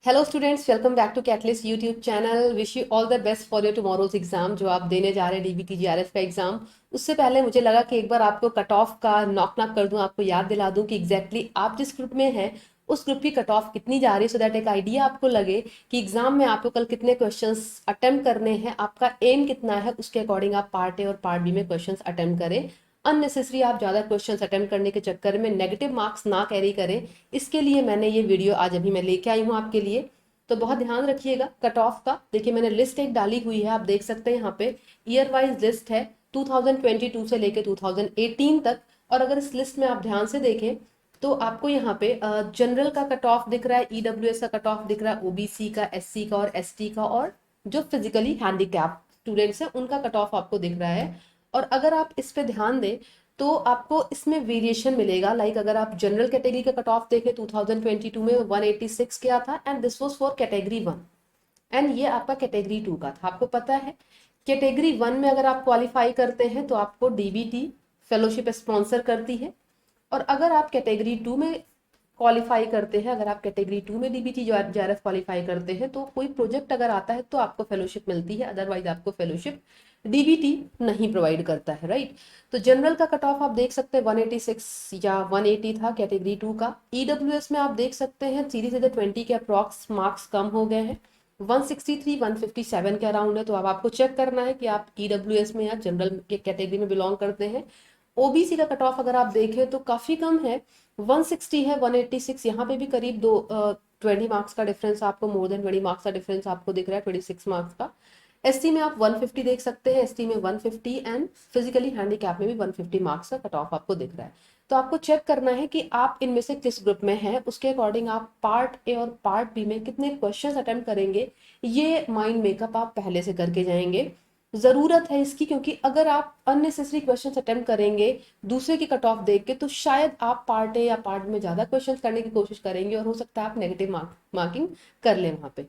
Hello students, welcome back to catalyst YouTube channel. Wish you all the best for your tomorrow's exam जो आप देने जा रहे हैं, डीबीटी जीआरएफ का एग्जाम। उससे पहले मुझे लगा कि एक बार आपको कट ऑफ का नॉक नॉक कर दूं, आपको याद दिला दूं कि एग्जैक्टली आप जिस ग्रुप में हैं उस ग्रुप की कट ऑफ कितनी जा रही है, सो दैट एक आइडिया आपको लगे कि एग्जाम में आपको कल कितने क्वेश्चंस अटेम्प्ट करने हैं, आपका एम कितना है, उसके अकॉर्डिंग आप पार्ट ए और पार्ट बी में क्वेश्चंस अटेम्प्ट करें। अननेसेसरी आप ज़्यादा क्वेश्चंस अटेम्प्ट करने के चक्कर में नेगेटिव मार्क्स ना कैरी करें, इसके लिए मैंने ये वीडियो आज अभी मैं लेके आई हूँ आपके लिए। तो बहुत ध्यान रखिएगा कट ऑफ का। देखिए मैंने लिस्ट एक डाली हुई है, आप देख सकते हैं यहाँ पे ईयर वाइज लिस्ट है 2022 से लेके 2018 तक। और अगर इस लिस्ट में आप ध्यान से देखें तो आपको यहाँ पे जनरल का कट ऑफ दिख रहा है, ईडब्ल्यूएस का कट ऑफ दिख रहा है, ओबीसी का, एससी का और एसटी का, और जो फिजिकली हैंडीकैप स्टूडेंट्स हैं उनका कट ऑफ आपको दिख रहा है। और अगर आप इस पे ध्यान दें तो आपको इसमें वेरिएशन मिलेगा। लाइक अगर आप जनरल कैटेगरी का कट ऑफ देखें 2022 में 186 क्या था, and this was for category 1, and ये आपका कैटेगरी 2 का था। आपको पता है कैटेगरी 1 में अगर आप क्वालिफाई करते हैं तो आपको डीबीटी फेलोशिप स्पॉन्सर करती है, और अगर आप कैटेगरी 2 में क्वालिफाई करते हैं, अगर आप कैटेगरी 2 में डीबीटी जेआरएफ क्वालिफाई करते हैं तो कोई प्रोजेक्ट अगर आता है तो आपको फेलोशिप मिलती है, अदरवाइज आपको फेलोशिप डीबीटी नहीं प्रोवाइड करता है, राइट। तो जनरल का कट ऑफ आप देख सकते हैं 186 या 180 था कैटेगरी 2 का। ईडब्ल्यूएस में आप देख सकते हैं सीधे सीधे 20 के अप्रॉक्स मार्क्स कम हो गए हैं, 163 157 के अराउंड है। तो अब आपको चेक करना है कि आप ईडब्ल्यूएस में या जनरल के कैटेगरी में बिलोंग करते हैं। ओबीसी का कट ऑफ अगर आप देखें तो काफी कम है, 160 है, 186। यहाँ पे भी करीब 20 मार्क्स का डिफरेंस आपको, मोर देन 20 मार्क्स का डिफरेंस आपको दिख रहा है, 26 मार्क्स का। एसटी में आप 150 देख सकते हैं, एसटी में 150, एंड फिजिकली हैंडीकैप में भी 150 मार्क्स का कट ऑफ आपको दिख रहा है। तो आपको चेक करना है कि आप इनमें से किस ग्रुप में हैं, उसके अकॉर्डिंग आप पार्ट ए और पार्ट बी में कितने क्वेश्चंस अटेम्प्ट करेंगे। ये माइंड मेकअप आप पहले से करके जाएंगे, जरूरत है इसकी, क्योंकि अगर आप अननेसेसरी क्वेश्चंस अटेम्प्ट करेंगे दूसरे की कट ऑफ देख के तो शायद आप पार्ट ए या पार्ट में ज्यादा क्वेश्चंस करने की कोशिश करेंगे और हो सकता है आप नेगेटिव मार्किंग कर लें वहां पे।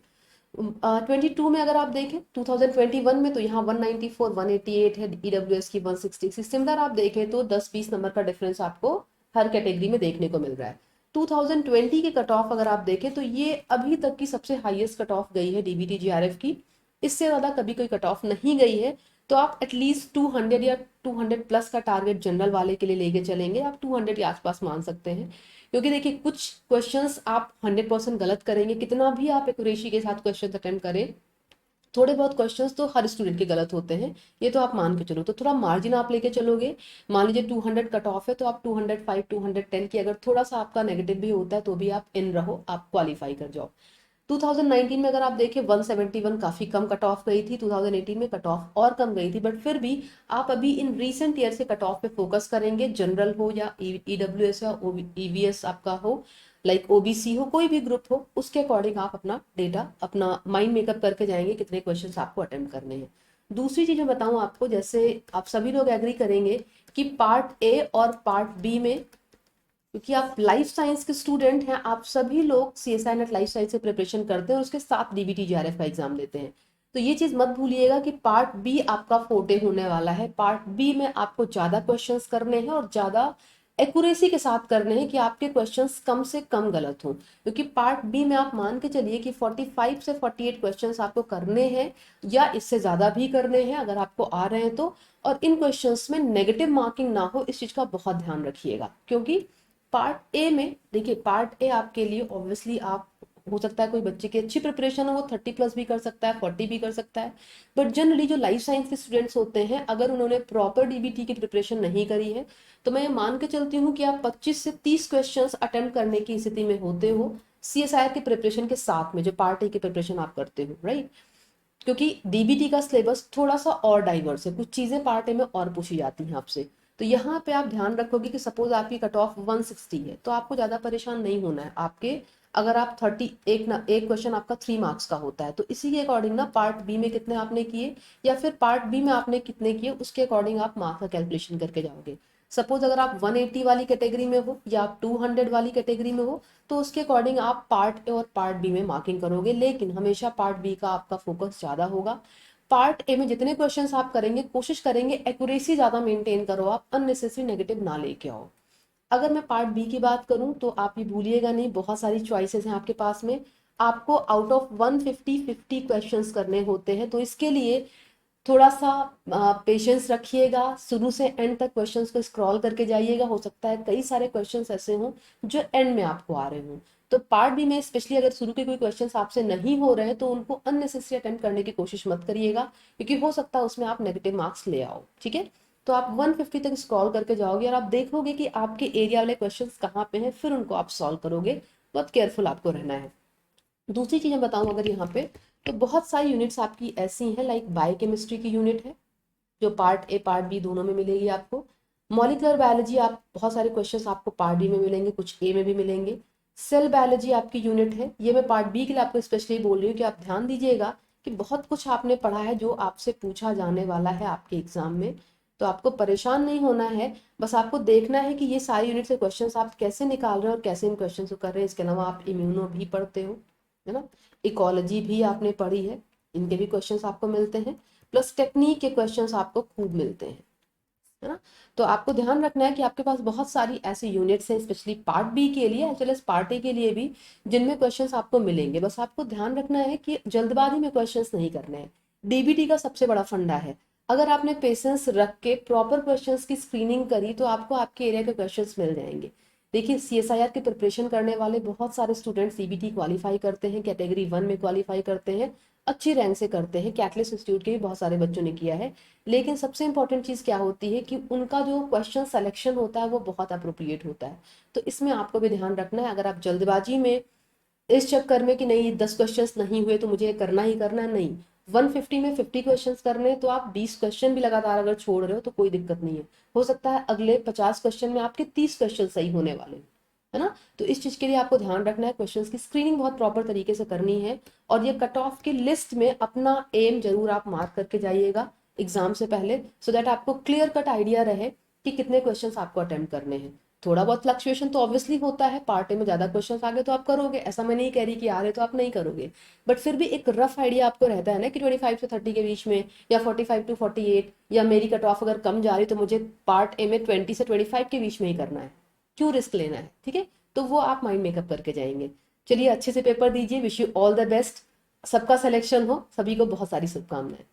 22 में अगर आप देखें 2021 में तो यहाँ 194 188 है, ईडब्ल्यूएस की 166। सिमिलर आप देखें तो 10-20 नंबर का डिफरेंस आपको हर कैटेगरी में देखने को मिल रहा है। 2020 के कट ऑफ अगर आप देखें तो ये अभी तक की सबसे हाईएस्ट कट ऑफ गई है डीबीटी जीआरएफ की, इससे ज्यादा कभी कोई कट ऑफ नहीं गई है। तो आप एटलीस्ट 200 या 200 प्लस का टारगेट जनरल वाले के लिए लेके चलेंगे, आप 200 के आसपास मान सकते हैं। क्योंकि देखिए कुछ क्वेश्चंस आप 100% गलत करेंगे, कितना भी आप एक्यूरेसी के साथ क्वेश्चन अटेम्प्ट करें, थोड़े बहुत क्वेश्चंस तो हर स्टूडेंट के गलत होते हैं, ये तो आप मान के चलो। तो थोड़ा मार्जिन आप लेके चलोगे। मान लीजिए 200 कट ऑफ है तो आप 205 210 की अगर थोड़ा सा आपका नेगेटिव भी होता है तो भी आप इन रहो, आप क्वालिफाई कर जाओ। 2019 में अगर आप देखें 171 काफी कम कट ऑफ गई थी, 2018 में कट ऑफ और कम गई थी, बट फिर भी आप अभी इन रीसेंट ईयर से कट ऑफ पे फोकस करेंगे, जनरल हो या ईडब्ल्यूएस या ईवीएस आपका हो, लाइक ओबीसी हो, कोई भी ग्रुप हो, उसके अकॉर्डिंग आप अपना डेटा, अपना माइंड मेकअप करके जाएंगे कितने क्वेश्चंस आपको अटेम्प्ट करने हैं। दूसरी चीज मैं बताऊं आपको, जैसे आप सभी लोग एग्री करेंगे कि पार्ट ए और पार्ट बी में, क्योंकि आप लाइफ साइंस के स्टूडेंट हैं, आप सभी लोग सीएसआई नेट लाइफ साइंस से प्रिपरेशन करते हैं और उसके साथ डीबीटी जीआरएफ का एग्जाम देते हैं। तो ये चीज मत भूलिएगा कि पार्ट बी आपका फोटे होने वाला है। पार्ट बी में आपको ज्यादा क्वेश्चंस करने हैं और ज्यादा एक्यूरेसी के साथ करने हैं कि आपके क्वेश्चंस कम से कम गलत हों, क्योंकि पार्ट बी में आप मान के चलिए कि 45 से 48 क्वेश्चंस आपको करने हैं या इससे ज्यादा भी करने हैं अगर आपको आ रहे हैं तो। और इन क्वेश्चंस में नेगेटिव मार्किंग ना हो, इस चीज का बहुत ध्यान रखिएगा। क्योंकि पार्ट ए में देखिए, पार्ट ए आपके लिए ऑब्वियसली आप, हो सकता है कोई बच्चे की अच्छी प्रिपरेशन हो वो 30 प्लस भी कर सकता है, 40 भी कर सकता है, बट जनरली जो लाइफ साइंस के स्टूडेंट्स होते हैं अगर उन्होंने प्रॉपर डीबीटी की प्रिपरेशन नहीं करी है तो मैं ये मान के चलती हूँ कि आप 25 से 30 क्वेश्चंस अटेम्प्ट करने की स्थिति में होते हो सीएसआईआर के प्रिपरेशन के साथ में, जो पार्ट ए की प्रिपरेशन आप करते हो, राइट। क्योंकि डीबीटी का सिलेबस थोड़ा सा और डाइवर्स है, कुछ चीजें पार्ट ए में और पूछी जाती हैं आपसे। तो यहाँ पे आप ध्यान रखोगे कि सपोज आपकी कट ऑफ 160 है तो आपको ज्यादा परेशान नहीं होना है। आपके अगर आप 30, एक क्वेश्चन आपका 3 मार्क्स का होता है तो इसी के अकॉर्डिंग ना पार्ट बी में कितने आपने किए या फिर पार्ट बी में आपने कितने किए उसके अकॉर्डिंग आप मार्क्स का कैलकुलेशन करके जाओगे। सपोज अगर आप 180 वाली कैटेगरी में हो या आप 200 वाली कैटेगरी में हो तो उसके अकॉर्डिंग आप पार्ट ए और पार्ट बी में मार्किंग करोगे, लेकिन हमेशा पार्ट बी का आपका फोकस ज्यादा होगा। पार्ट ए में जितने क्वेश्चंस आप करेंगे कोशिश करेंगे एक्यूरेसी ज्यादा मेंटेन करो, आप अननेसेसरी नेगेटिव ना लेके आओ। अगर मैं पार्ट बी की बात करूं तो आप ये भूलिएगा नहीं, बहुत सारी चॉइसेस हैं आपके पास में। आपको आउट ऑफ 150 क्वेश्चंस करने होते हैं, तो इसके लिए थोड़ा सा पेशेंस रखिएगा, शुरू से एंड तक क्वेश्चंस को स्क्रॉल करके जाइएगा। हो सकता है कई सारे क्वेश्चंस ऐसे हों जो एंड में आपको आ रहे हों। तो पार्ट बी में स्पेशली अगर शुरू के कोई क्वेश्चंस आपसे नहीं हो रहे हैं तो उनको अननेसेसरी अटेम्प्ट करने की कोशिश मत करिएगा, क्योंकि हो सकता है उसमें आप नेगेटिव मार्क्स ले आओ। ठीक है, तो आप 150 तक स्क्रॉल करके जाओगे और आप देखोगे कि आपके एरिया वाले क्वेश्चंस कहाँ पे हैं, फिर उनको आप सॉल्व करोगे। बहुत केयरफुल आपको रहना है। दूसरी चीज़ मैं बताऊँ अगर यहाँ पे, तो बहुत सारी यूनिट्स आपकी ऐसी हैं, लाइक बायोकेमिस्ट्री की यूनिट है जो पार्ट ए पार्ट बी दोनों में मिलेगी आपको। मॉलिक्यूलर बायोलॉजी, आप बहुत सारे क्वेश्चंस आपको पार्ट बी में मिलेंगे, कुछ ए में भी मिलेंगे। सेल बायोलॉजी आपकी यूनिट है, ये मैं पार्ट बी के लिए आपको स्पेशली बोल रही हूँ कि आप ध्यान दीजिएगा कि बहुत कुछ आपने पढ़ा है जो आपसे पूछा जाने वाला है आपके एग्जाम में। तो आपको परेशान नहीं होना है, बस आपको देखना है कि ये सारी यूनिट से क्वेश्चंस आप कैसे निकाल रहे हो और कैसे इन क्वेश्चंस को कर रहे हैं। इसके अलावा आप इम्यूनो भी पढ़ते हो, है ना, इकोलॉजी भी आपने पढ़ी है, इनके भी क्वेश्चंस आपको मिलते हैं, प्लस टेक्निक के क्वेश्चंस आपको खूब मिलते हैं, है ना। तो आपको ध्यान रखना है कि आपके पास बहुत सारी ऐसी यूनिट्स हैं स्पेशली पार्ट बी के लिए as well as part A के लिए भी, जिनमें क्वेश्चंस आपको मिलेंगे। बस आपको ध्यान रखना है कि जल्दबाजी में क्वेश्चंस नहीं करने हैं। डीबीटी का सबसे बड़ा फंडा है, अगर आपने पेशेंस रख के प्रॉपर क्वेश्चंस की स्क्रीनिंग करी तो आपको आपके एरिया के क्वेश्चंस मिल जाएंगे। देखिए, सीएसआईआर की प्रिपरेशन करने वाले बहुत सारे स्टूडेंट्स सीबीटी क्वालिफाई करते हैं, कैटेगरी 1 में क्वालिफाई करते हैं, अच्छी रैंक से करते हैं। कैटलिस्ट इंस्टीट्यूट के भी बहुत सारे बच्चों ने किया है। लेकिन सबसे इंपॉर्टेंट चीज़ क्या होती है कि उनका जो क्वेश्चन सिलेक्शन होता है वो बहुत अप्रोप्रिएट होता है। तो इसमें आपको भी ध्यान रखना है। अगर आप जल्दबाजी में इस चक्कर में कि नहीं 10 क्वेश्चंस नहीं हुए तो मुझे करना ही करना है, नहीं, 150 में 50 क्वेश्चंस करने हैं, तो आप 20 क्वेश्चन भी लगातार अगर छोड़ रहे हो तो कोई दिक्कत नहीं है। हो सकता है अगले 50 क्वेश्चन में आपके 30 क्वेश्चन सही होने वाले हैं, है ना। तो इस चीज के लिए आपको ध्यान रखना है, क्वेश्चंस की स्क्रीनिंग बहुत प्रॉपर तरीके से करनी है। और ये कट ऑफ की लिस्ट में अपना एम जरूर आप मार्क करके जाइएगा एग्जाम से पहले, सो दैट आपको क्लियर कट आइडिया रहे कि कितने क्वेश्चंस आपको अटेम्प्ट करने हैं। थोड़ा बहुत फ्लक्चुएशन तो ऑब्वियसली होता है, पार्ट ए में ज्यादा क्वेश्चंस आ गए तो आप करोगे, ऐसा मैं नहीं कह रही कि आ रहे तो आप नहीं करोगे, बट फिर भी एक रफ आइडिया आपको रहता है ना कि 25 से 30 के बीच में, या 45 टू 48, या मेरी कट ऑफ अगर कम जा रही तो मुझे पार्ट ए में 20 से 25 के बीच में ही करना है, क्यों रिस्क लेना है। ठीक है, तो वो आप माइंड मेकअप करके जाएंगे। चलिए अच्छे से पेपर दीजिए, wish you all the best, सबका सिलेक्शन हो, सभी को बहुत सारी शुभकामनाएं।